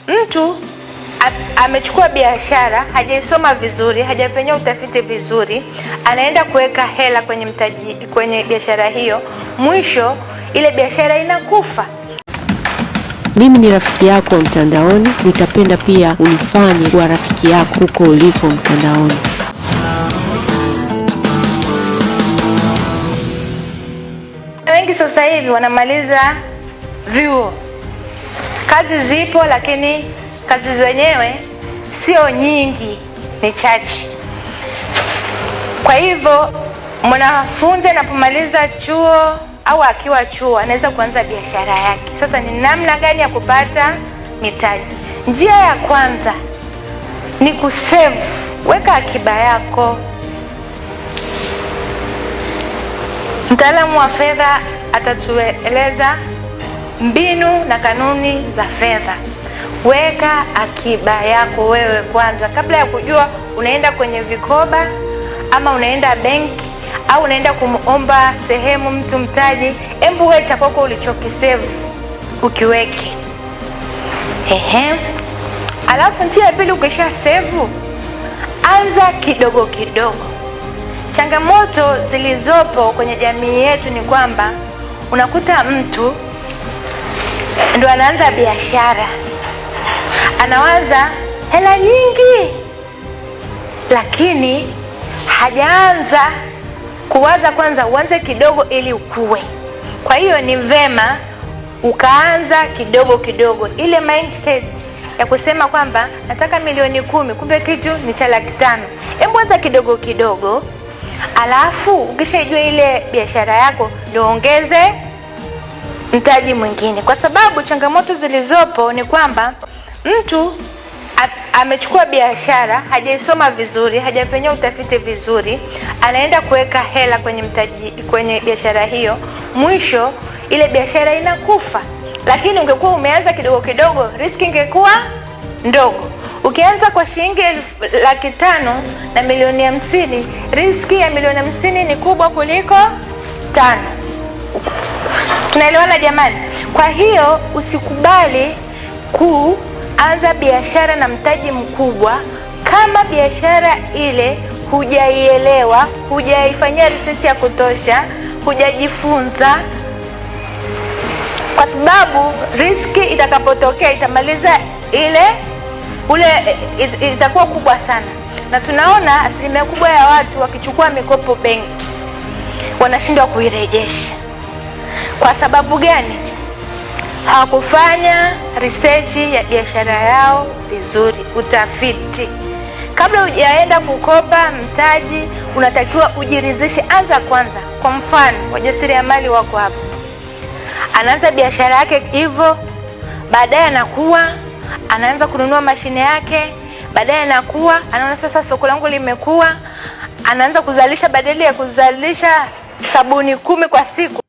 mtu amechukua biashara, hajaisoma vizuri, hajafanya utafiti vizuri, anaenda kuweka hela kwenye biashara hiyo, mwisho ile biashara inakufa. Mimi ni rafiki yako mtandaoni, nitapenda pia unifanye kuwa rafiki yako huko ulipo mtandaoni. Wengi sasa hivi wanamaliza vyuo. Kazi zipo, lakini kazi zenyewe sio nyingi, ni chache. Kwa hivyo mwanafunzi anapomaliza chuo au akiwa chuo anaweza kuanza biashara yake. Sasa ni namna gani ya kupata mitaji? Njia ya kwanza ni kusave, weka akiba yako. Mtaalamu wa fedha atatueleza mbinu na kanuni za fedha. Weka akiba yako wewe kwanza, kabla ya kujua unaenda kwenye vikoba ama unaenda benki au unaenda kumuomba sehemu mtu mtaji. Hebu wewe cha kwako ulichokisave ukiweke. Alafu njia ya pili, ukisha save, anza kidogo kidogo. Changamoto zilizopo kwenye jamii yetu ni kwamba unakuta mtu ndo anaanza biashara, anawaza hela nyingi, lakini hajaanza kuwaza kwanza uanze kidogo ili ukue. Kwa hiyo ni vema ukaanza kidogo kidogo, ile mindset ya kusema kwamba nataka milioni 10, kumbe kitu ni cha 500,000. Hebu anza kidogo kidogo, alafu ukishajua ile biashara yako ndio ongeze mtaji mwingine. Kwa sababu changamoto zilizopo ni kwamba mtu amechukua biashara, hajaisoma vizuri, hajafanya utafiti vizuri, anaenda kuweka hela kwenye biashara hiyo, mwisho ile biashara inakufa. Lakini ungekuwa umeanza kidogo kidogo, riski ingekuwa ndogo. Ukianza kwa shilingi 500,000 na milioni 50, riski ya milioni 50 ni kubwa kuliko 5. Tunaelewana jamani? Kwa hiyo usikubali kuanza biashara na mtaji mkubwa kama biashara ile hujaielewa, hujaifanyia research ya kutosha, hujajifunza, kwa sababu riski itakapotokea itamaliza itakuwa kubwa sana. Na tunaona asilimia kubwa ya watu wakichukua mikopo benki wanashindwa kuirejesha. Kwa sababu gani? Hawakufanya research ya biashara yao vizuri, utafiti. Kabla hujaenda kukopa mtaji, unatakiwa ujiridhishe. Anza kwanza. Kwa mfano, wajasiriamali wako hapo, anaanza biashara yake hivyo, baadaye anaanza kununua mashine yake, baadaye anaona sasa soko langu limekuwa, anaanza kuzalisha, badala ya kuzalisha sabuni 10 kwa siku